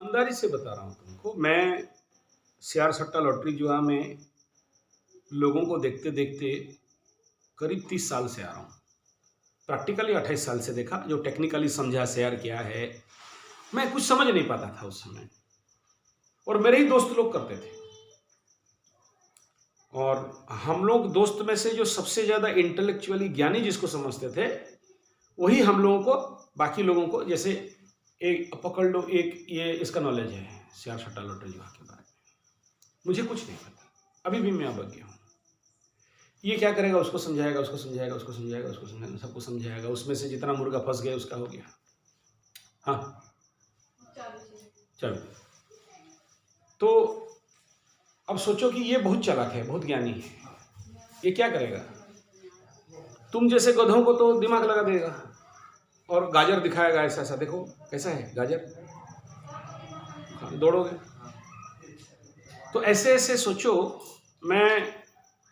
ईमानदारी से बता रहा हूँ तुमको, मैं शेयर सट्टा लॉटरी जुआ में लोगों को देखते-देखते करीब 30 साल से आ रहा हूँ। प्रैक्टिकली 28 साल से देखा, जो टेक्निकली समझा शेयर क्या है, मैं कुछ समझ नहीं पाता था उस समय और मेरे ही दोस्त लोग करते थे। और हम लोग दोस्त में से जो सबसे ज़्यादा इंटेलेक्चुअली ज्ञानी जिसको समझते थे, वही हम लोगों को बाकी लोगों को जैसे एक पकड़ लो, एक ये इसका नॉलेज है शेयर सट्टा लॉटरी जुआ के बारे में। मुझे कुछ नहीं पता, अभी भी मैं अवज्ञ हूँ। ये क्या करेगा, उसको समझाएगा, उसको समझाएगा, उसको समझाएगा, उसको समझाएगा, सबको समझाएगा, उसमें से जितना मुर्गा फंस गया उसका हो गया। हाँ, चलो। तो अब सोचो कि ये बहुत चालाक है, बहुत ज्ञानी है। ये क्या करेगा, तुम जैसे गधों को तो दिमाग लगा देगा और गाजर दिखाएगा, ऐसा ऐसा देखो कैसा है गाजर, दौड़ोगे। तो ऐसे ऐसे सोचो, मैं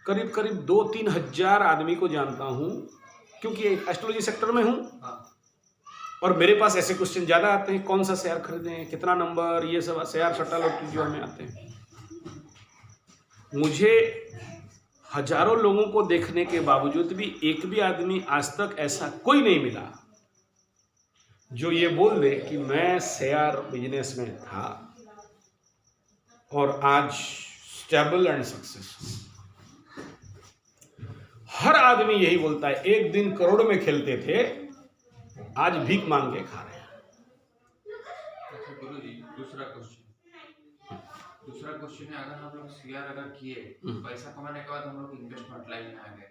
करीब करीब 2-3 हज़ार आदमी को जानता हूँ, क्योंकि एस्ट्रोलॉजी सेक्टर में हूँ और मेरे पास ऐसे क्वेश्चन ज़्यादा आते हैं, कौन सा शेयर खरीदें, कितना नंबर, ये सब शेयर सट्टा लॉटरी जुआ में आते हैं। मुझे हजारों लोगों को देखने के बावजूद भी एक भी आदमी आज तक ऐसा कोई नहीं मिला जो ये बोल दे कि मैं शेयर बिजनेस में था और आज स्टेबल एंड सक्सेसफुल। हर आदमी यही बोलता है, एक दिन करोड़ में खेलते थे, आज भीख मांग के खा रहे हैं। अच्छा गुरु जी, दूसरा क्वेश्चन है, अगर हम लोग शेयर अगर किए, पैसा कमाने के बाद हम लोग इन्वेस्टमेंट लाइन में आ गए,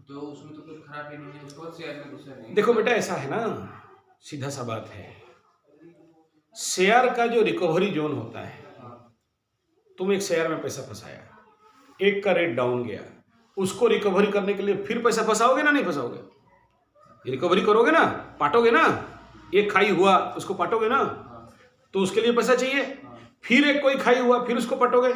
तो उसमें तो कुछ खराब ही नहीं है, उसके बाद शेयर में घुसे नहीं। देखो बेटा, ऐसा है ना, सीधा सा बात है, शेयर का जो रिकवरी जोन होता है, तुम एक शेयर में पैसा फंसाया, एक का रेट डाउन गया, उसको रिकवरी करने के लिए फिर पैसा फंसाओगे ना, नहीं फंसाओगे? रिकवरी करोगे ना, पाटोगे ना, एक खाई हुआ उसको पाटोगे ना, तो उसके लिए पैसा चाहिए, फिर एक कोई खाई हुआ फिर उसको पाटोगे,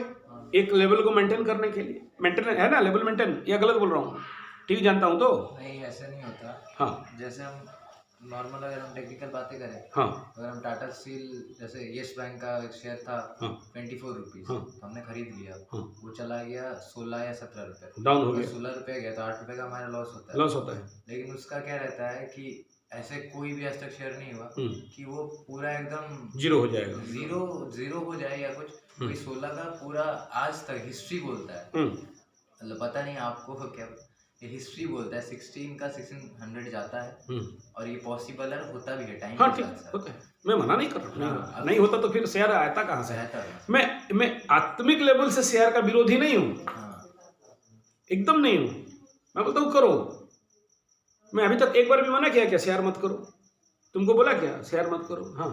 एक लेवल को मेंटेन करने के लिए। मेंटेन है ना, लेवल मेंटेन, या गलत बोल रहा हूँ? ठीक जानता हूँ तो नहीं, ऐसा नहीं होता। हाँ, जैसे हम नॉर्मल अगर हम टेक्निकल बातें करें, हाँ, अगर हम टाटा स्टील, जैसे येस बैंक का एक शेयर था, हाँ, 24 रुपीज़, हाँ, तो हमने खरीद लिया, हाँ, वो चला गया 16 या 17 रुपये, डाउन हो गया, 16 रुपये गया तो 8 रुपये का हमारा लॉस होता है। लॉस होता है। लेकिन उसका क्या रहता है कि ऐसे कोई भी आज तक शेयर नहीं हुआ कि वो पूरा एकदम जीरो हो जाएगा, जीरो हो जाए या कुछ। कोई 16 का पूरा आज तक हिस्ट्री बोलता है, मतलब पता नहीं आपको क्या, ये हिस्ट्री बोलता है 16 का 1600 जाता है और ये पॉसिबल है, होता भी है टाइम हाँ के ठीक साथ साथ। होता है, मैं मना नहीं कर रहा हूँ, हाँ, नहीं होता तो फिर शेयर आता कहाँ से? रहता है। मैं आत्मिक लेवल से शेयर का विरोधी नहीं हूँ, हाँ, एकदम नहीं हूँ। मैं बोलता हूँ करो, मैं अभी तक एक बार भी मना किया क्या शेयर मत करो? तुमको बोला क्या शेयर मत करो? हाँ,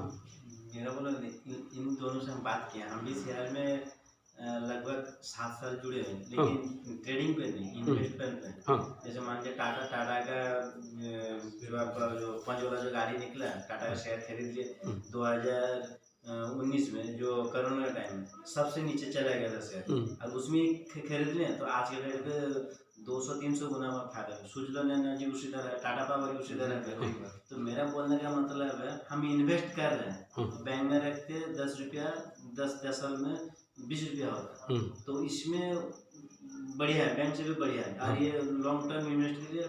मेरा बोला इन दोनों से हम बात किया, हम भी शेयर में लगभग 7 साल जुड़े हैं, लेकिन ट्रेडिंग पे नहीं, इन्वेस्टमेंट पे। हाँ, जैसे मान लीजिए टाटा का जो आपका जो 5 वाला जो गाड़ी निकला, टाटा का शेयर खरीद लिए 2019 में, जो कोरोना का टाइम सबसे नीचे चला गया था शेयर, अब उसमें खरीद लें तो आज के रेट पे 200-300 गुना में फायदा है। स्विट्जरलैंड एनर्जी उसी तरह, टाटा पावर उसी तरह है। तो मेरा बोलने का मतलब है, हम इन्वेस्ट कर रहे हैं, बैंक में रख के 10 रुपया 10 साल में 20 रुपया होता है, तो इसमें बढ़िया है, बैंक से भी बढ़िया है, और ये लॉन्ग टर्म इन्वेस्ट के लिए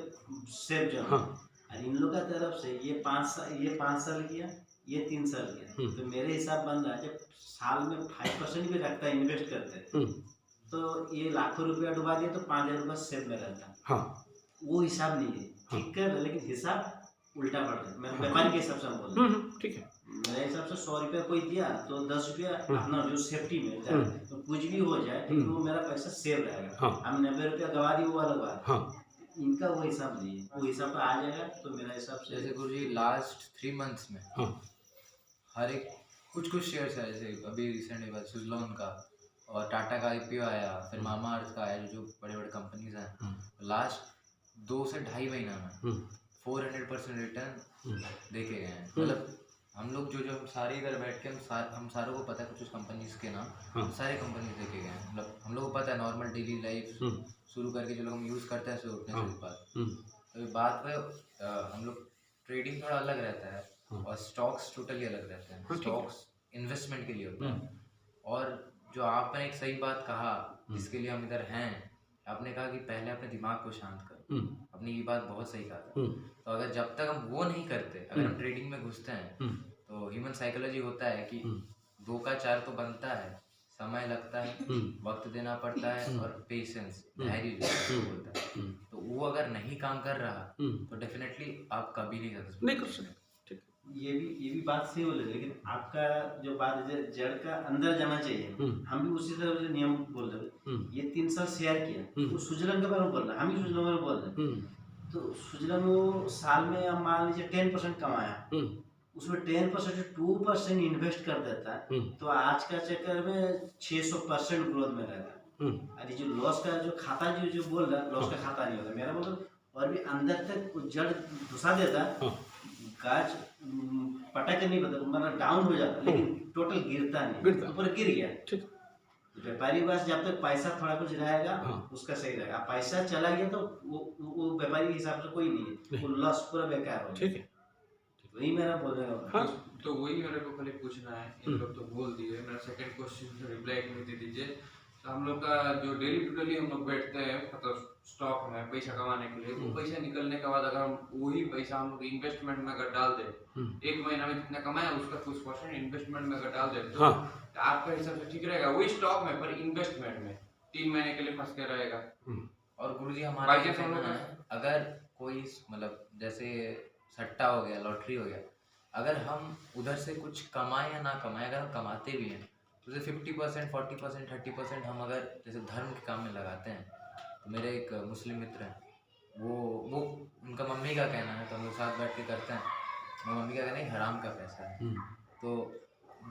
सेफ जो है। और इन लोग का तरफ से ये 5 साल किया, ये 3 साल किया, तो मेरे हिसाब बन रहा है, जब साल में 5% भी रखता है, इन्वेस्ट करते तो ये लाखों रुपया डुबा दिया तो 5,000 रुपया सेफ में रहता। हाँ, वो हिसाब नहीं है, ठीक कर, लेकिन हिसाब उल्टा पड़ रहा है। मैं व्यापारी के हिसाब से बोल रहा हूँ, ठीक है। मेरे हिसाब से 100 रुपया कोई दिया तो 10 रुपया अपना जो सेफ्टी में जाए, तो कुछ भी हो जाए तो वो मेरा पैसा सेव रहेगा। हम 90 रुपया गवा दी, वो अलग बात। इनका वो हिसाब नहीं है, वो हिसाब आ जाएगा तो मेरा हिसाब से। जैसे गुरु जी लास्ट 3 मंथ्स में हर एक कुछ शेयर्स है, जैसे अभी रिसेंट बात सुजलॉन का और टाटा का IPO आया, फिर मामा अर्थ का आया, जो बड़े बड़े कंपनीज हैं, लास्ट 2 से ढाई महीना में 400% रिटर्न देखे गए हैं। मतलब हम लोग जो हम सारे इधर बैठ के हम सारों को पता है कुछ कंपनीज के नाम, सारे कंपनीज देखे गए हैं। मतलब हम लोग को पता है नॉर्मल डेली लाइफ शुरू करके जो लोग हम यूज़ करते हैं सुबह उठने के बाद। तो बात में हम लोग ट्रेडिंग थोड़ा अलग रहता है और स्टॉक्स टोटली अलग रहते हैं। स्टॉक्स इन्वेस्टमेंट के लिए होता है। और जो आपने एक सही बात कहा जिसके लिए हम इधर हैं, आपने कहा कि पहले अपने दिमाग को शांत करो। अपनी ये बात बहुत सही कहा था। तो अगर जब तक हम वो नहीं करते, अगर हम ट्रेडिंग में घुसते हैं, तो ह्यूमन साइकोलॉजी होता है कि 2 का 4 तो बनता है, समय लगता है, वक्त देना पड़ता है और पेशेंस, धैर्य जो बोलता है। तो वो अगर नहीं काम कर रहा तो डेफिनेटली आप कभी नहीं कर सकते। ये भी बात सही बोले, लेकिन आपका जो बात है जड़ का अंदर जाना चाहिए। हम भी उसी तरह से नियम बोल रहे हैं। ये 3 साल शेयर किया, वो स्विट्जरलैंड के बारे में बोल रहा है, हम भी स्विट्जरलैंड के बारे में बोल रहे हैं। तो स्विट्जरलैंड में वो साल में आप मान लीजिए 10% कमाया, उसमें 10% 2% इन्वेस्ट कर देता है, तो आज का चक्कर में 600% ग्रोथ में रहता है। अरे जो लॉस का जो खाता जो बोल रहा है, लॉस का खाता नहीं होता मेरा मतलब, और भी अंदर तक जड़ घुसा देता है, गाछ पटक नहीं बता, मतलब डाउन हो जाता, लेकिन टोटल गिरता नहीं, ऊपर गिर गया। व्यापारी पास जब तक पैसा थोड़ा कुछ रहेगा उसका सही रहेगा, पैसा चला गया तो वो व्यापारी के हिसाब से कोई नहीं है, वो लॉस पूरा बेकार हो गया। वही मेरा बोलने का तो वही मेरे को खाली पूछना है। इन लोग तो बोल दिए, मेरा सेकंड क्वेश्चन से रिप्लाई दे दीजिए। तो हम लोग का जो डेली टू डेली हम लोग बैठते हैं मतलब स्टॉक में पैसा कमाने के लिए, वो पैसा निकलने के बाद अगर हम वही पैसा हम लोग इन्वेस्टमेंट में अगर डाल दे, 1 महीना में जितना कमाया उसका कुछ % इन्वेस्टमेंट में अगर डाल दे, तो आपका हिसाब से ठीक रहेगा वही स्टॉक में, पर इन्वेस्टमेंट में 3 महीने के लिए फंस के रहेगा। और गुरुजी हमारा अगर कोई मतलब जैसे सट्टा हो गया, लॉटरी हो गया, अगर हम उधर से कुछ कमाए या ना कमाए, अगर हम कमाते भी हैं तो 50%, 40%, 30% हम अगर जैसे धर्म के काम में लगाते हैं। तो मेरे एक मुस्लिम मित्र हैं, वो उनका मम्मी का कहना है, तो हम लोग साथ बैठ के करते हैं, मम्मी का कहना है हराम का पैसा है। तो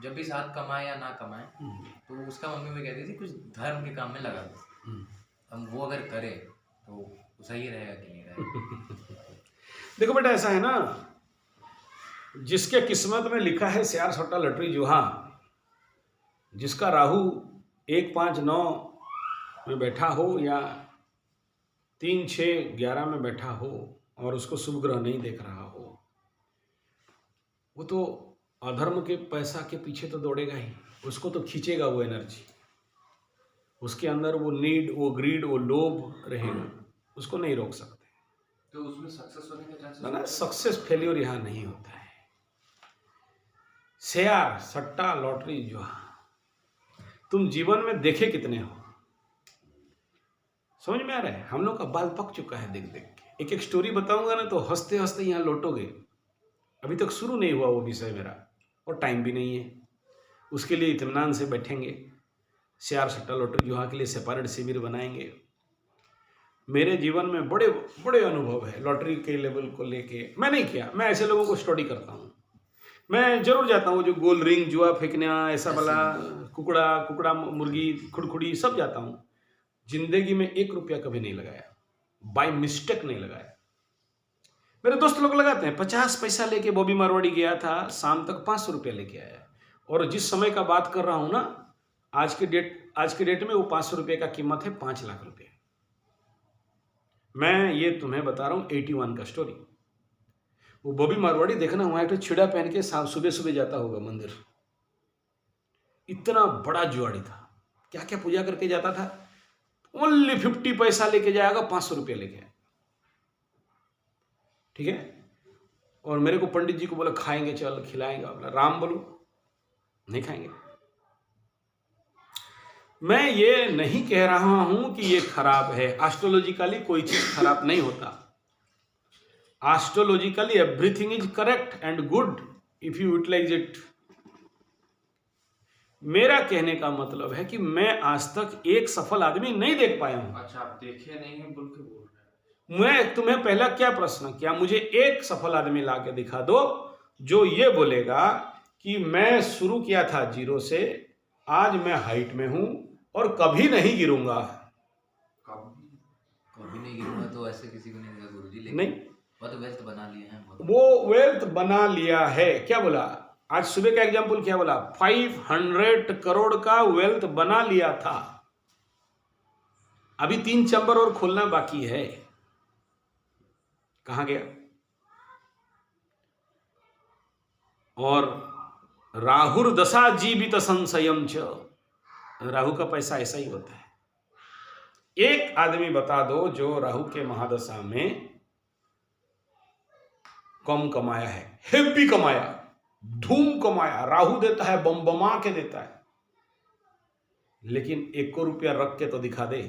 जब भी साथ कमाए या ना कमाए, तो उसका मम्मी में कहती थी कुछ धर्म के काम में लगा दो। हम वो अगर करें तो सही रहेगा कि नहीं रहेगा? देखो बेटा, ऐसा है ना, जिसके किस्मत में लिखा है शेयर सट्टा लॉटरी जुआ, जिसका राहु 1, 5, 9 में बैठा हो या 3, 6, 11 में बैठा हो और उसको शुभ ग्रह नहीं देख रहा हो, वो तो अधर्म के पैसा के पीछे तो दौड़ेगा ही, उसको तो खींचेगा वो एनर्जी, उसके अंदर वो नीड, वो ग्रीड, वो लोभ रहेगा, उसको नहीं रोक सकते। तो उसमें सक्सेस होने के चांसेस ना, सक्सेस फेल्योर यहाँ नहीं होता है। शेयर सट्टा लॉटरी जुआ तुम जीवन में देखे कितने हो, समझ में आ रहा है? हम लोग का बाल पक चुका है देख देख के। एक एक स्टोरी बताऊंगा ना तो हंसते हंसते यहाँ लौटोगे। अभी तक शुरू नहीं हुआ वो विषय मेरा, और टाइम भी नहीं है उसके लिए। इत्मीनान से बैठेंगे, शेयर सट्टा लॉटरी जुआ के लिए सेपरेट शिविर बनाएंगे। मेरे जीवन में बड़े बड़े अनुभव है लॉटरी के लेवल को लेके। मैं नहीं किया, मैं ऐसे लोगों को स्टडी करता हूँ। मैं जरूर जाता हूँ जो गोल रिंग जुआ फेंकना, ऐसा वाला कुकड़ा मुर्गी खुड़खुड़ी सब जाता हूँ। जिंदगी में 1 रुपया कभी नहीं लगाया, बाय मिस्टेक नहीं लगाया। मेरे दोस्त लोग लगाते हैं। 50 पैसा लेके बॉबी मारवाड़ी गया था, शाम तक 500 रुपया लेके आया। और जिस समय का बात कर रहा हूँ ना, आज के डेट में वो 500 रुपये का कीमत है 5 लाख रुपये। मैं ये तुम्हें बता रहा हूँ 81 का स्टोरी। वो बॉबी मारवाड़ी देखना, वहाँ एक छिड़ा पहन के सुबह सुबह जाता होगा मंदिर। इतना बड़ा जुआड़ी था, क्या क्या पूजा करके जाता था। ओनली 50 पैसा लेके जाएगा, 500 रुपये लेके, ठीक है। और मेरे को पंडित जी को बोला खाएंगे, चल खिलाएंगे। बोला राम बोलो, नहीं खाएंगे। मैं ये नहीं कह रहा हूं कि ये खराब है। एस्ट्रोलॉजिकली कोई चीज खराब नहीं होता। Astrologically everything is correct and good if you utilize it. मेरा कहने का मतलब है कि मैं आज तक एक सफल आदमी नहीं देख पाया हूं। अच्छा, आप देखे नहीं है बोल के बोल रहे हैं। मैं तुम्हें पहला क्या प्रश्न किया, मुझे एक सफल आदमी ला के दिखा दो जो ये बोलेगा कि मैं शुरू किया था 0 से, आज मैं हाइट में हूं और कभी नहीं गिरूंगा। कभी नहीं गिरूंगा तो ऐसे किसी को नहीं देगा गुरुजी। लेकिन नहीं, वो तो वेल्थ बना लिए हैं। वो वेल्थ बना लिया है। क्या बोला आज सुबह का एग्जाम्पल, क्या बोला? 500 करोड़ का वेल्थ बना लिया था। अभी 3 चैम्बर और खोलना बाकी है। कहां गया? और राहुर्दशा जीवित संशयम च, राहु का पैसा ऐसा ही होता है। एक आदमी बता दो जो राहु के महादशा में कम कमाया है, हेवी कमाया, धूम कमाया, राहु देता है बम बमा के देता है, लेकिन 1 रुपया रख के तो दिखा दे,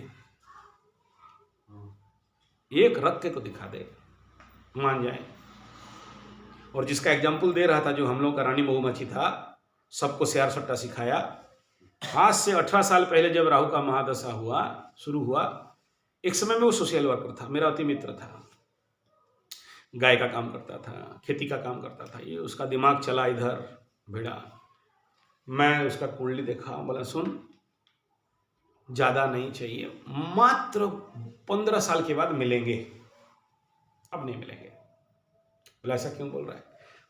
एक रख के तो दिखा दे, मान जाए। और जिसका एग्जाम्पल दे रहा था, जो हम लोग का रानी मधुमक्खी था, सबको शेयर सट्टा सिखाया, आज से 18 साल पहले जब राहु का महादशा हुआ, शुरू हुआ, एक समय में वो सोशल वर्कर था, मेरा अति मित्र था, गाय का काम करता था, खेती का काम करता था। ये उसका दिमाग चला इधर भिड़ा, मैं उसका कुंडली देखा, बोला सुन ज़्यादा नहीं चाहिए, मात्र 15 साल के बाद मिलेंगे, अब नहीं मिलेंगे। बोला ऐसा क्यों बोल रहा है?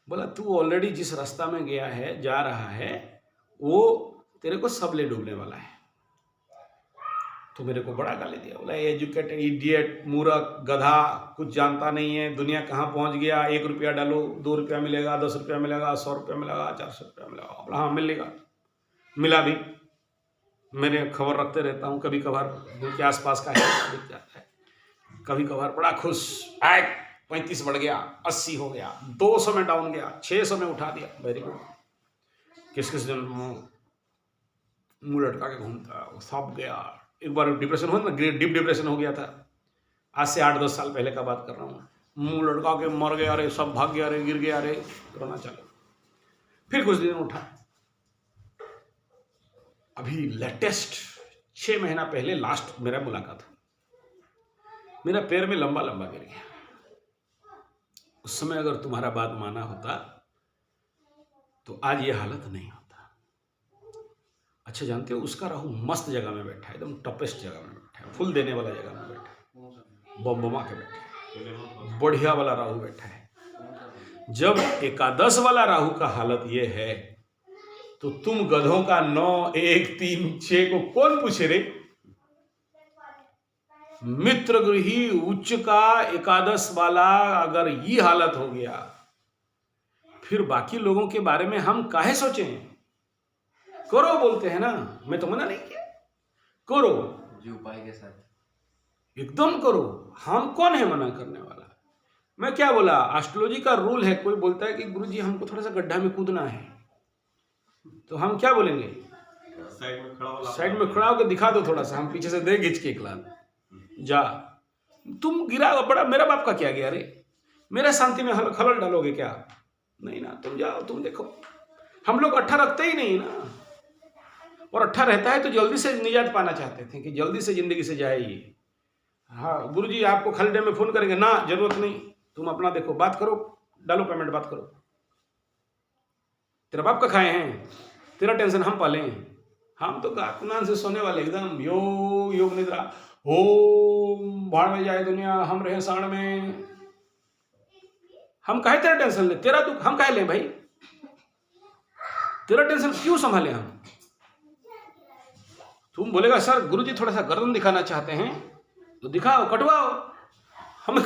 बोला तू ऑलरेडी जिस रास्ता में गया है, जा रहा है, वो तेरे को सब ले डूबने वाला है। तो मेरे को बड़ा गाली दिया, बोला एजुकेटेड इडियट, मूर्ख, गधा, कुछ जानता नहीं है, दुनिया कहाँ पहुँच गया, 1 रुपया डालो 2 रुपया मिलेगा, 10 रुपया मिलेगा, 100 रुपया मिलेगा, 400 रुपया मिलेगा। बोला हाँ मिलेगा, मिला भी, मैंने खबर रखते रहता हूँ, कभी कभार दिल के आसपास का है दिख जाता है, कभी कभार बड़ा खुश, 35 बढ़ गया, 80 हो गया, 200 में डाउन गया, 600 में उठा दिया, वेरी गुड। किस किस दिन मुंह लटका के घूमता, सब गया। एक बार डिप्रेशन हुआ ना, डीप डिप्रेशन हो गया था, आज से 8-10 साल पहले का बात कर रहा हूँ, मुंह लटका के मर गया, अरे सब भाग गया, अरे गिर गया, अरे रोना चालू। फिर कुछ दिन उठा, अभी लेटेस्ट 6 महीना पहले लास्ट मेरा मुलाकात हुआ, मेरा पैर में लंबा लंबा गिर गया। उस समय अगर तुम्हारा बात माना होता तो आज ये हालत नहीं होता। अच्छा जानते हो, उसका राहु मस्त जगह में बैठा है, एकदम टपेस्ट जगह में बैठा है, फुल देने वाला जगह में बैठा है, बम बमा के बैठा है, बढ़िया वाला राहु बैठा है। जब एकादश वाला राहु का हालत ये है, तो तुम गधों का 9, 1, 3, 6 को कौन पूछे रे? मित्र गृही उच्च का एकादश वाला अगर ये हालत हो गया, फिर बाकी लोगों के बारे में हम काहे सोचें? करो बोलते हैं ना, मैं तो मना नहीं किया, करो जो उपाय के साथ एकदम करो, हम कौन है मना करने वाला? मैं क्या बोला, एस्ट्रोलॉजी का रूल है, कोई बोलता है कि गुरुजी हमको थोड़ा सा गड्ढा में कूदना है, तो हम क्या बोलेंगे, साइड में खड़ा होकर दिखा दो थोड़ा सा, हम पीछे से दे खींच के एक लात, जा तुम गिरा बड़ा, मेरा बाप का क्या गया रे, मेरे शांति में खलल डालोगे क्या? नहीं ना, तुम जाओ, तुम देखो। हम लोग अट्ठा रखते ही नहीं ना, और अट्ठा रहता है तो जल्दी से निजात पाना चाहते थे कि जल्दी से जिंदगी से जाए ये। हाँ गुरुजी आपको खाली टाइम में फोन करेंगे ना, जरूरत नहीं, तुम अपना देखो, बात करो, डालो पेमेंट, बात करो, तेरा बाप का खाए हैं, तेरा टेंशन हम पालें, हम तो गातनान से सोने वाले एकदम योग निद्रा, ओम भाड़ में जाए दुनिया, हम रहे साण में, हम काहे तेरा टेंशन ले, तेरा दुख हम काहे ले भाई, तेरा टेंशन क्यों संभाले हम? तुम बोलेगा सर गुरुजी थोड़ा सा गर्दन दिखाना चाहते हैं तो दिखाओ, कटवाओ, हम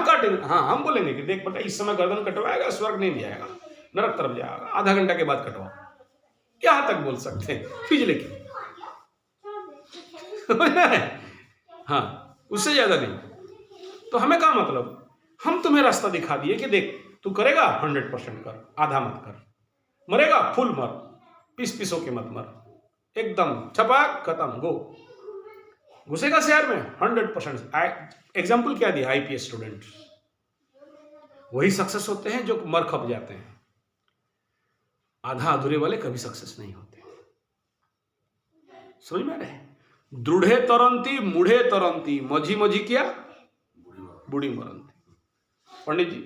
काटेंगे, हाँ हम बोलेंगे कि देख बेटा इस समय गर्दन कटवाएगा, स्वर्ग नहीं जाएगा, नरक तरफ जाएगा, आधा घंटा के बाद कटवाओ, यहां तक बोल सकते हैं, फिजले की हाँ, उससे ज्यादा नहीं। तो हमें क्या मतलब, हम तुम्हें रास्ता दिखा दिए कि देख तू करेगा 100% कर, आधा मत कर, मरेगा फुल मर, पीस होके मत मर, एकदम छपाक खत्म, गो। घुसेगा शहर में 100%। एग्जाम्पल क्या दिया, आईपीएस स्टूडेंट वही सक्सेस होते हैं जो मर खप जाते हैं, आधा अधूरे वाले कभी सक्सेस नहीं होते। समझ में आ रहे? दृढ़े तरंती मूढ़े तरंती, मझी मझी क्या बूढ़ी मरंती। पंडित जी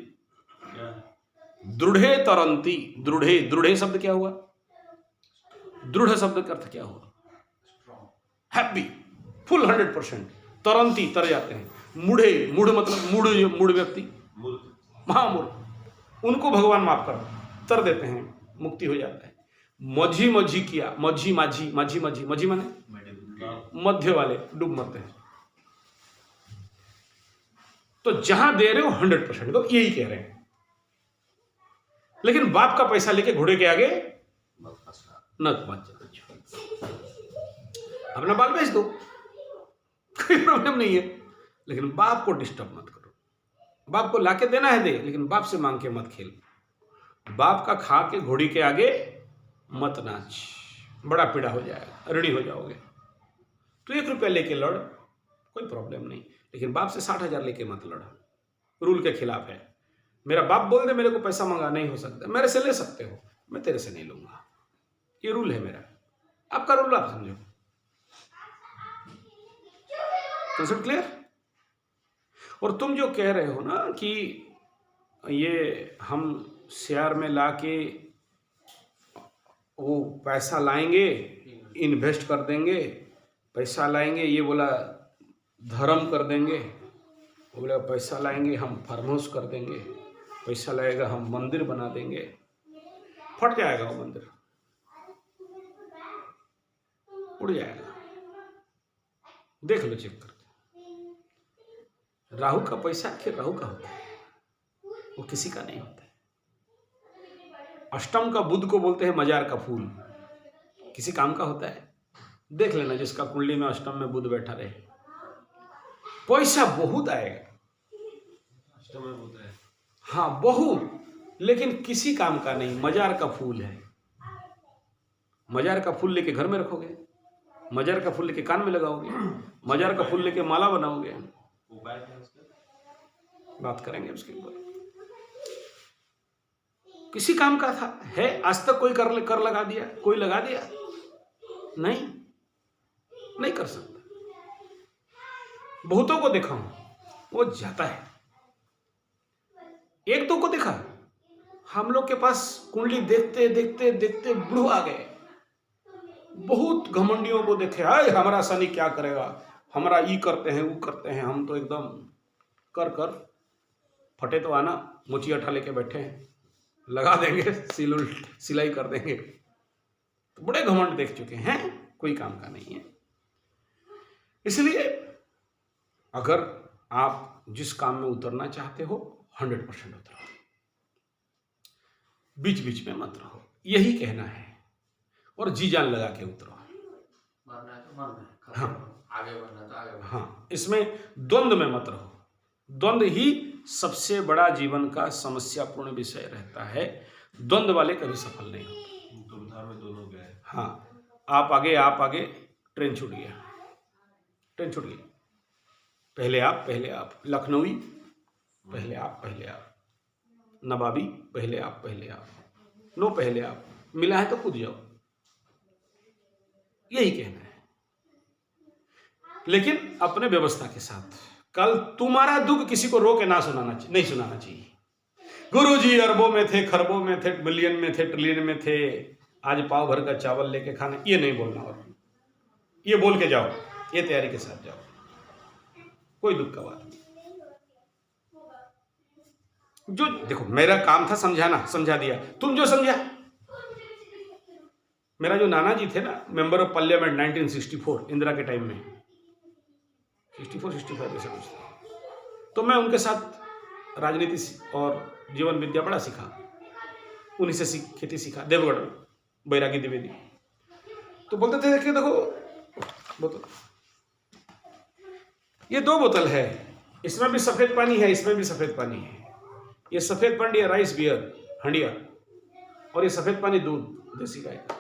दृढ़े तरंती, दृढ़े शब्द क्या हुआ, दृढ़ शब्द का अर्थ क्या हुआ, हैप्पी, फुल 100%, तरंती तर जाते हैं, मूढ़ मतलब मूढ़ व्यक्ति, महामूर्ख, उनको भगवान माफ कर तर देते हैं, मुक्ति हो जाता है। मझी किया, मझी माने मध्य वाले डूब मरते हैं। तो जहां दे रहे हो 100% तो यही कह रहे हैं, लेकिन बाप का पैसा लेके घोड़े के आगे न मत बेचो, अपना बाल बेच दो, कोई प्रॉब्लम नहीं है, लेकिन बाप को डिस्टर्ब मत करो। बाप को लाके देना है दे, लेकिन बाप से मांग के मत खेल। बाप का खा के घोड़ी के आगे मत नाच, बड़ा पीड़ा हो जाएगा, ऋणी हो जाओगे। तो 1 रुपया लेके लड़, कोई प्रॉब्लम नहीं, लेकिन बाप से 60,000 लेके मत लड़, रूल के खिलाफ है। मेरा बाप बोल दे मेरे को पैसा मंगा, नहीं हो सकता, मेरे से ले सकते हो, मैं तेरे से नहीं लूंगा, ये रूल है मेरा। आपका रूल आप समझो। Concept clear? और तुम जो कह रहे हो ना कि ये हम शेयर में लाके वो पैसा लाएंगे, इन्वेस्ट कर देंगे, पैसा लाएंगे, ये बोला धर्म कर देंगे, वो बोला पैसा लाएंगे हम फार्म हाउस कर देंगे, पैसा लाएगा हम मंदिर बना देंगे, फट जाएगा वो मंदिर, उड़ जाएगा। देख लो चेक करके। राहु का पैसा आखिर राहु का होता है, वो किसी का नहीं होता है। अष्टम का बुध को बोलते हैं मजार का फूल, किसी काम का होता है? देख लेना जिसका कुंडली में अष्टम में बुध बैठा रहे, पैसा बहुत आएगा, अष्टम में बुध है, हाँ बहुत, लेकिन किसी काम का नहीं। मजार का फूल है, मजार का फूल लेके घर में रखोगे, मजार का फूल लेके कान में लगाओगे, मजार का फूल लेके माला बनाओगे। उपाय क्या है उसका? बात करेंगे उसके ऊपर। किसी काम का था है, आज तक कोई कर लगा दिया, कोई लगा दिया? नहीं कर सकता। बहुतों को देखा हूं, वो जाता है। 1-2 को देखा, हम लोग के पास कुंडली देखते देखते देखते बुढ़ो आ गए। बहुत घमंडियों को देखे, हाय हमारा शनि क्या करेगा, हमारा ई करते हैं वो करते हैं, हम तो एकदम कर फटे तो आना, मुची अठा लेके बैठे हैं, लगा देंगे, सिलाई कर देंगे। तो बड़े घमंड देख चुके हैं, कोई काम का नहीं है। इसलिए अगर आप जिस काम में उतरना चाहते हो 100% उतरो, बीच बीच में मत रहो, यही कहना है। और जी जान लगा के उतरो। मरना है तो मरना है, हाँ, आगे बढ़ना है तो आगे बढ़ना। हाँ, इसमें द्वंद्व में मत रहो। द्वंद्व ही सबसे बड़ा जीवन का समस्यापूर्ण विषय रहता है। द्वंद्व वाले कभी सफल नहीं होते। दुविधा में दोनों गए। हाँ, आप आगे, ट्रेन छूट गई। पहले आप, लखनवी पहले आप, नवाबी पहले आप, नो पहले आप, मिला है तो कूद जाओ, यही कहना है। लेकिन अपने व्यवस्था के साथ। कल तुम्हारा दुख किसी को रो के नहीं सुनाना चाहिए। गुरुजी अरबों में थे, खरबों में थे, बिलियन में थे, ट्रिलियन में थे, आज पाव भर का चावल लेके खाना, ये नहीं बोलना। और ये बोल के जाओ, ये तैयारी के साथ जाओ, कोई दुख का बात नहीं। जो देखो, मेरा काम था समझाना, समझा दिया, तुम जो समझा। मेरा जो नाना जी थे ना, मेंबर ऑफ पार्लियामेंट 1964, इंदिरा के टाइम में, 64-65 ऐसा कुछ था। तो मैं उनके साथ राजनीति और जीवन विद्या बड़ा सीखा, उन्हीं से खेती सीखा, देवगढ़ में बैरागी द्विवेदी। तो बोलते थे देखिए, देखो बोतल, ये 2 बोतल है, इसमें भी सफेद पानी है, इसमें भी सफेद पानी है। ये सफेद पानी है राइस बियर हंडिया, और ये सफेद पानी दूध देसी गाय का।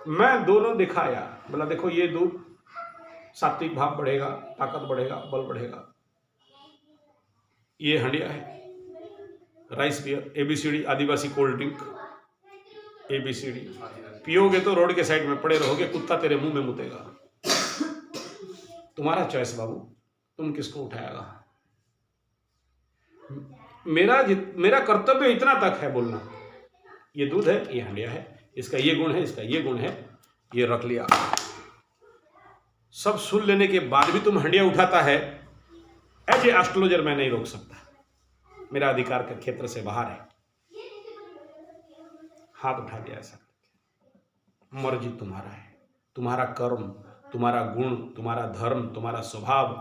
मैं दोनों दिखाया, बोला देखो ये दूध सात्विक भाव बढ़ेगा, ताकत बढ़ेगा, बल बढ़ेगा। ये हंडिया है राइस बियर, ABCD आदिवासी कोल्ड ड्रिंक, ABCD पियोगे तो रोड के साइड में पड़े रहोगे, कुत्ता तेरे मुंह में मुतेगा। तुम्हारा चॉइस बाबू, तुम किसको उठाएगा। मेरा कर्तव्य इतना तक है बोलना, ये दूध है, ये हंडिया है, इसका ये गुण है, इसका ये गुण है, ये रख लिया। सब सुन लेने के बाद भी तुम हंडिया उठाता है, एज ए एस्ट्रोलॉजर मैं नहीं रोक सकता, मेरा अधिकार का क्षेत्र से बाहर है। हाथ उठा दिया ऐसा करके, मर्जी तुम्हारा है, तुम्हारा कर्म, तुम्हारा गुण, तुम्हारा धर्म, तुम्हारा स्वभाव।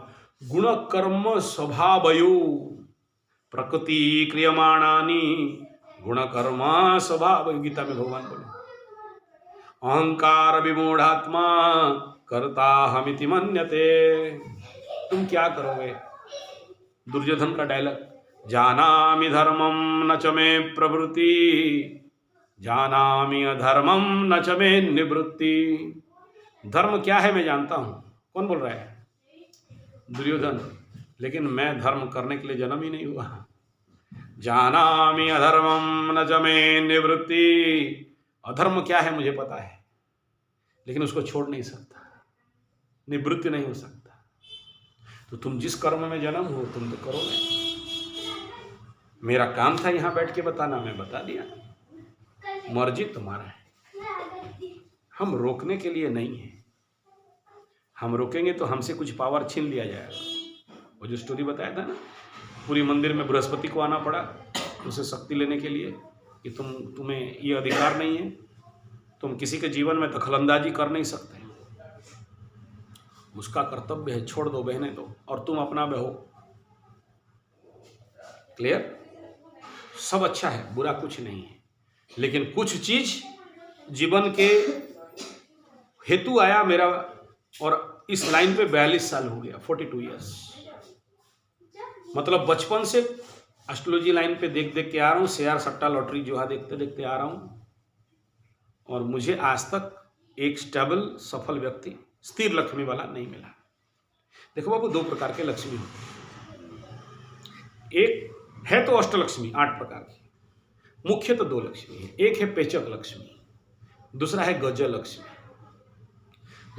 गुण कर्म स्वभावयो प्रकृति क्रियमाणानि गुण कर्म स्वभाव, गीता में भगवान बोले। अहंकार विमूढ़ात्मा कर्ता हमिति मन्यते। तुम क्या करोगे? दुर्योधन का डायलॉग, जानामि धर्मम न च मे प्रवृत्ति, जानामि अधर्मम न च मे निवृत्ति। धर्म क्या है मैं जानता हूं। कौन बोल रहा है? दुर्योधन। लेकिन मैं धर्म करने के लिए जन्म ही नहीं हुआ। जानामि अधर्मम न च मे निवृत्ति। अधर्म क्या है मुझे पता है, लेकिन उसको छोड़ नहीं सकता, निवृत्ति नहीं हो सकता। तो तुम जिस कर्म में जन्म हो तुम तो करोगे। मेरा काम था यहाँ बैठ के बताना, मैं बता दिया। मर्जी तुम्हारा है, हम रोकने के लिए नहीं है। हम रोकेंगे तो हमसे कुछ पावर छीन लिया जाएगा। वो जो स्टोरी बताया था ना, पूरी मंदिर में बृहस्पति को आना पड़ा उसे शक्ति लेने के लिए कि तुम्हें ये अधिकार नहीं है, तुम किसी के जीवन में दखलंदाजी कर नहीं सकते। उसका कर्तव्य है, छोड़ दो, बहने दो, और तुम अपना बहो। क्लियर? सब अच्छा है, बुरा कुछ नहीं है, लेकिन कुछ चीज जीवन के हेतु आया मेरा, और इस लाइन पे 42 साल हो गया, 42 ईयर्स। मतलब बचपन से एस्ट्रोलॉजी लाइन पे देख देख के आ रहा हूँ, शेयर सट्टा लॉटरी जुआ देखते देखते आ रहा हूँ, और मुझे आज तक एक स्टेबल सफल व्यक्ति, स्थिर लक्ष्मी वाला नहीं मिला। देखो बाबू, 2 प्रकार के लक्ष्मी होते हैं। एक है तो अष्टलक्ष्मी 8 प्रकार की, मुख्य तो 2 लक्ष्मी है। एक है पेचक लक्ष्मी, दूसरा है गजलक्ष्मी।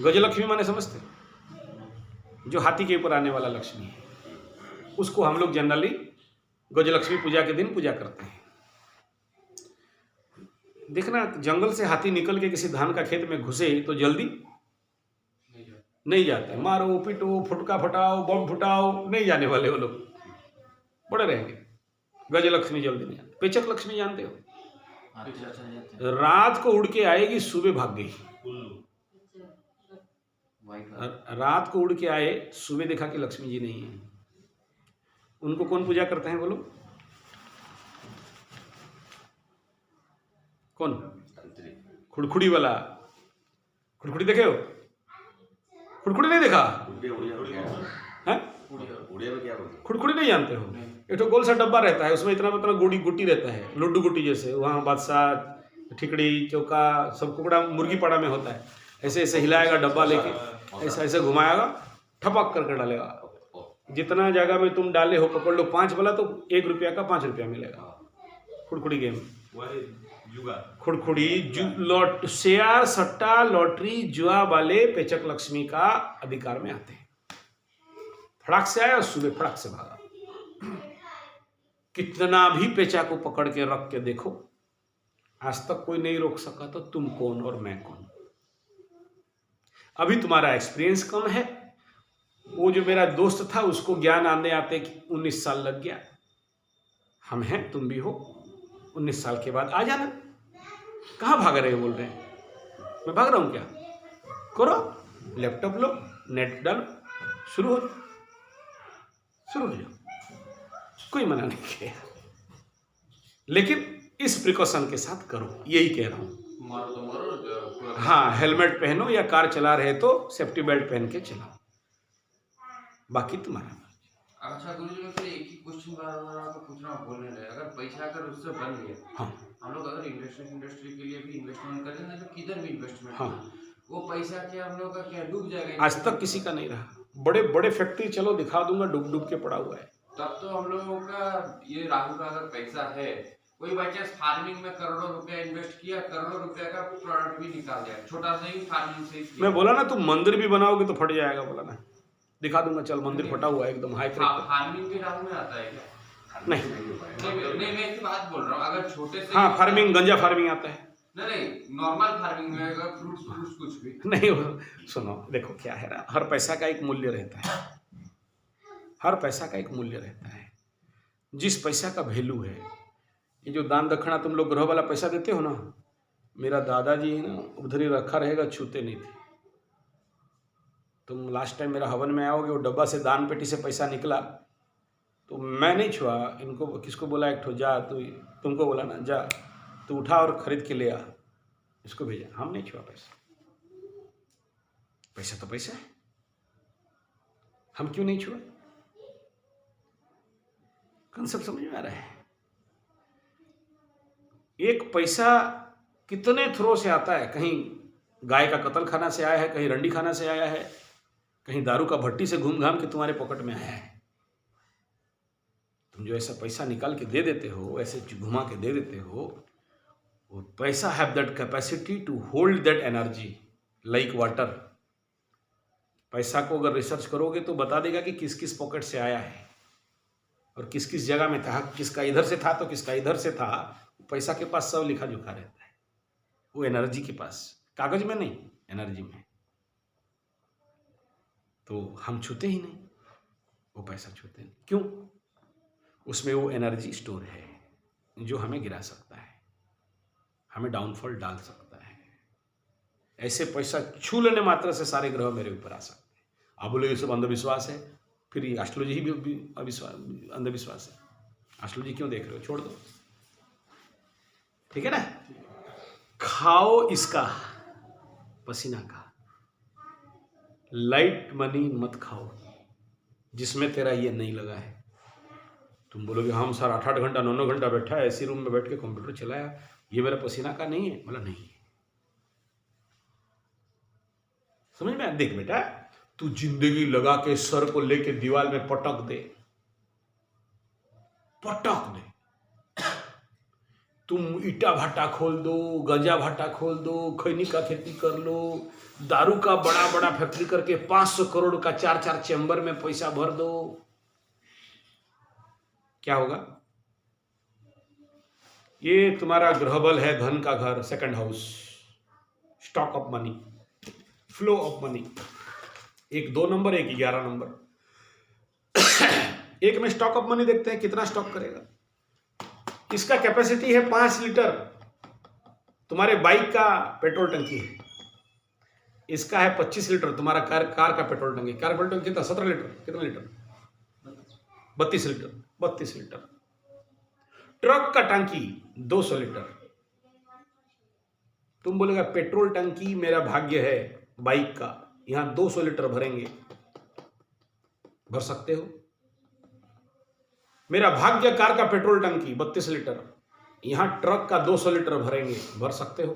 गजलक्ष्मी माने समझते? जो हाथी के ऊपर आने वाला लक्ष्मी है, उसको हम लोग जनरली गजलक्ष्मी पूजा के दिन पूजा करते हैं। देखना, जंगल से हाथी निकल के किसी धान का खेत में घुसे तो जल्दी नहीं जाते। मारो पीटो, फुटका फटाओ, बम फुटाओ, नहीं जाने वाले वो लोग, बड़े रहेंगे। गजलक्ष्मी जल्दी नहीं आते। पेचक लक्ष्मी जानते हो? रात को उड़ के आएगी, सुबह भाग गई। रात को उड़ के आए, सुबह देखा कि लक्ष्मी जी नहीं है। उनको कौन पूजा करते हैं बोलो? कौन? खुड़खुड़ी वाला। खुड़खुड़ी देखे हो? खुड़खुड़ी नहीं देखा? खुड़खुड़ी नहीं जानते हो? एक तो गोल सा डब्बा रहता है, उसमें इतना गुटी रहता है, लड्डू गुटी जैसे। वहाँ बादशाह, ठिकड़ी, चौका सब कुकड़ा मुर्गी पाड़ा में होता है। ऐसे ऐसे हिलाएगा डब्बा लेके, ऐसा ऐसे घुमाएगा, ठपक करके डालेगा। जितना जगह में तुम डाले हो, पकड़ लो 5 वाला तो 1 रुपया का 5 रुपया मिलेगा। खुड़खुड़ी गेम, खुड़खुड़ी, शेयर सट्टा लॉटरी जुआ वाले पेचक लक्ष्मी का अधिकार में आते हैं। फड़ाक से आया, सुबह फड़ाक से भागा। कितना भी पेचा को पकड़ के रख के देखो, आज तक कोई नहीं रोक सका, तो तुम कौन और मैं कौन? अभी तुम्हारा एक्सपीरियंस कम है। वो जो मेरा दोस्त था, उसको ज्ञान आने आते 19 साल लग गया। हम हैं, तुम भी हो। 19 साल के बाद आ जाना। कहाँ भाग रहे हो? बोल रहे हैं मैं भाग रहा हूँ क्या? करो, लैपटॉप लो, नेट डालो, शुरू हो जाओ। कोई मना नहीं किया, लेकिन इस प्रिकॉशन के साथ करो, यही कह रहा हूँ। मारो तो मारो। हाँ, हेलमेट पहनो, या कार चला रहे तो सेफ्टी बेल्ट पहन के चलाओ, बाकी तुम्हारा। अच्छा गुरुजी, मैं फिर एक ही क्वेश्चन बार-बार आपको पूछना बोलने लगे। अगर पैसा अगर उससे बन गया, हाँ, हम लोग अगर इंडस्ट्री के लिए भी इन्वेस्टमेंट करें ना, तो किधर भी इन्वेस्टमेंट, हाँ, वो पैसा क्या हम लोग का क्या डूब जाएगा? आज तक किसी का नहीं रहा। बड़े बड़े फैक्ट्री चलो दिखा दूंगा, डूब डूब के पड़ा हुआ है। तब तो हम लोगों का ये राहु का अगर पैसा है, कोई बाई चांस फार्मिंग में करोड़ों रुपया इन्वेस्ट किया, करोड़ों रुपया का प्रोडक्ट भी निकाल जाए, छोटा सा ही फार्मिंग से ही। मैं बोला ना, तुम मंदिर भी बनाओगे तो फट जाएगा। बोला ना, दिखा दूंगा, चल मंदिर फटा हुआ है एकदम हाई क्रेक। फार्मिंग भी राहु में आता है क्या? नहीं, मैं एक बात बोल रहा हूँ, अगर छोटे से, हाँ, फार्मिंग, गंजा फार्मिंग आता है। नहीं, नॉर्मल फार्मिंग में अगर फ्रूट्स कुछ भी नहीं, सुनो, देखो क्या है ना, हर पैसा का एक मूल्य रहता है। हर पैसा का एक मूल्य रहता है। जिस पैसा का वैल्यू है, ये जो दान दक्षिणा तुम लोग ग्रह वाला पैसा देते हो ना, मेरा दादाजी है ना, उधर ही रखा रहेगा, छूते नहीं थे। तुम लास्ट टाइम मेरा हवन में आओगे, वो डब्बा से दान पेटी से पैसा निकला तो मैं नहीं छुआ। इनको किसको बोला, एक ठो जा, तुमको बोला ना, जा तू उठा और खरीद के ले आ। इसको भेजा, हम नहीं छुआ पैसा। पैसा तो पैसा है, हम क्यों नहीं छुआ? कंसेप्ट समझ में आ रहा है? एक पैसा कितने थ्रो से आता है, कहीं गाय का कत्ल खाना से आया है, कहीं रंडी खाना से आया है, कहीं दारू का भट्टी से घूम घाम के तुम्हारे पॉकेट में आया है। तुम जो ऐसा पैसा निकाल के दे देते हो, ऐसे घुमा के दे देते हो, वो पैसा have that capacity to hold that energy like water. पैसा को अगर रिसर्च करोगे तो बता देगा कि किस किस पॉकेट से आया है और किस किस जगह में था, किसका इधर से था तो किसका इधर से था। पैसा के पास सब लिखा जोखा रहता है, वो एनर्जी के पास, कागज में नहीं, एनर्जी में। तो हम छूते ही नहीं, वो पैसा छूते नहीं। क्यों? उसमें वो एनर्जी स्टोर है जो हमें गिरा सकता है, हमें डाउनफॉल डाल सकता है। ऐसे पैसा छू लेने मात्र से सारे ग्रह मेरे ऊपर आ सकते हैं। आप बोले ये सब अंधविश्वास है, फिर ये एस्ट्रोलॉजी भी अंधविश्वास है। एस्ट्रोलॉजी क्यों देख रहे हो? छोड़ दो, ठीक है ना। खाओ इसका पसीना का, लाइट मनी मत खाओ जिसमें तेरा ये नहीं लगा है। तुम बोलोगे हम सर 8-8 घंटा 9-9 घंटा बैठा है ऐसी रूम में बैठ के कंप्यूटर चलाया, ये मेरा पसीना का नहीं है? बोला नहीं। समझ में? देख बेटा, तू जिंदगी लगा के सर को लेके दीवार में पटक दे, पटक दे। तुम ईटा भाटा खोल दो, गंजा भाटा खोल दो, खैनी का खेती कर लो, दारू का बड़ा बड़ा फैक्ट्री करके 500 करोड़ का 4-4 चैम्बर में पैसा भर दो, क्या होगा? ये तुम्हारा ग्रह बल है, धन का घर, second house, stock of money, flow of money. एक 2 नंबर, एक 11 नंबर। एक में स्टॉक ऑफ मनी देखते हैं कितना स्टॉक करेगा। इसका कैपेसिटी है 5 लीटर, तुम्हारे बाइक का पेट्रोल टंकी है। इसका है 25 लीटर, तुम्हारा कार का पेट्रोल टंकी। कार पेट्रोल टंकी कितना? 17 लीटर। कितना लीटर? 32 लीटर। 32 लीटर। ट्रक का टंकी 200 लीटर। तुम बोलेगा पेट्रोल टंकी मेरा भाग्य है बाइक का, यहां 200 लीटर भरेंगे, भर सकते हो? मेरा भाग्य कार का पेट्रोल टंकी 32 लीटर, यहां ट्रक का 200 लीटर भरेंगे, भर सकते हो?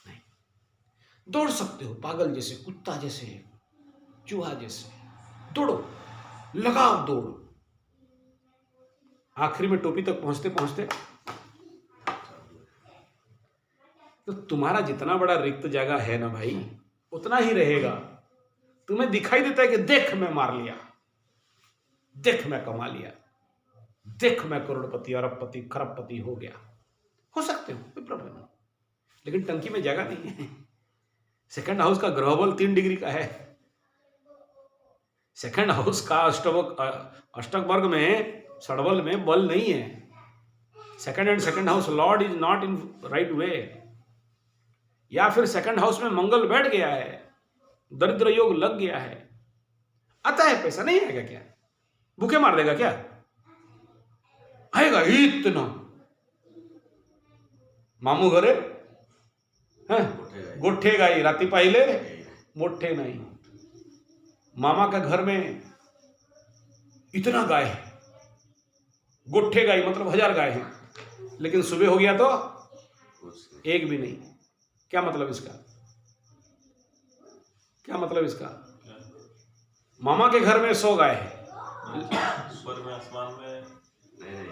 नहीं। दौड़ सकते हो पागल जैसे, कुत्ता जैसे, चूहा जैसे, दौड़ो, लगाओ दौड़। आखिरी में टोपी तक पहुंचते पहुंचते तो तुम्हारा जितना बड़ा रिक्त जगह है ना भाई, उतना ही रहेगा। तुम्हें दिखाई देता है कि देख मैं मार लिया, देख मैं कमा लिया, देख मैं करोड़पति, अरबपति, खरबपति हो गया। हो सकते हो, कोई प्रॉब्लम नहीं, लेकिन टंकी में जगह नहीं है। सेकंड हाउस का ग्रह बल 3 डिग्री का है। सेकंड हाउस का अष्टक वर्ग में, षडबल में बल नहीं है। Second house Lord is not in right way, या फिर सेकंड हाउस में मंगल बैठ गया है, दरिद्र योग लग गया है। आता है पैसा, नहीं आएगा क्या? भूखे मार देगा क्या? आएगा इतना। मामू घरे गोठे गाई राती पाहिले मोठे नहीं। मामा का घर में इतना गाय है, गोठे गाय मतलब 1000 गाय हैं, लेकिन सुबह हो गया तो एक भी नहीं। क्या मतलब इसका? क्या मतलब इसका? मामा के घर में 100 गाय है, ऊपर में आसमान में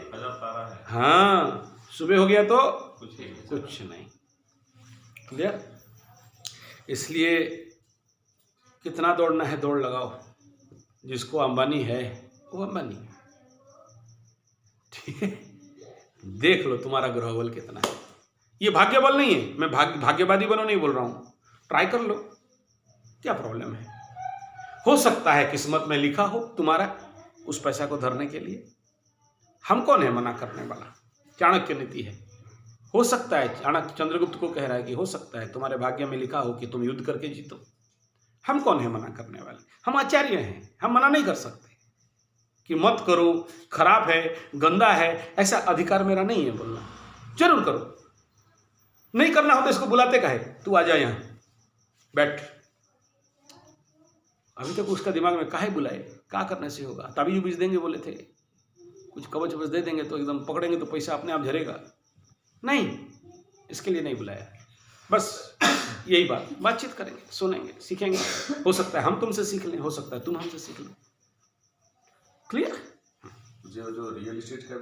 1000 तारा है। हाँ, सुबह हो गया तो कुछ नहीं। क्लियर? इसलिए कितना दौड़ना है दौड़ लगाओ। जिसको अंबानी है वो अंबानी है, ठीक है? देख लो तुम्हारा ग्रह बल कितना है। ये भाग्य बल नहीं है, मैं भाग्यवादी बनो नहीं बोल रहा हूं। ट्राई कर लो, क्या प्रॉब्लम है? हो सकता है किस्मत में लिखा हो तुम्हारा उस पैसा को धरने के लिए। हम कौन है मना करने वाला? चाणक्य नीति है। हो सकता है, चाणक्य चंद्रगुप्त को कह रहा है कि हो सकता है तुम्हारे भाग्य में लिखा हो कि तुम युद्ध करके जीतो। हम कौन है मना करने वाले? हम आचार्य हैं, हम मना नहीं कर सकते कि मत करो, खराब है, गंदा है। ऐसा अधिकार मेरा नहीं है बोलना। जरूर करो, नहीं करना हो तो इसको बुलाते काहे, तू आ जा यहाँ बैठ। अभी तक उसका दिमाग में काहे बुलाए, क्या करने से होगा, ताबीज उबीज देंगे बोले थे, कुछ कवच वच दे देंगे तो एकदम पकड़ेंगे तो पैसा अपने आप झरेगा, नहीं, इसके लिए नहीं बुलाया। बस यही बातचीत करेंगे, सुनेंगे, सीखेंगे। हो सकता है हम तुमसे सीख लें, हो सकता है तुम हमसे सीख लो। क्लियर? जो रियल एस्टेट का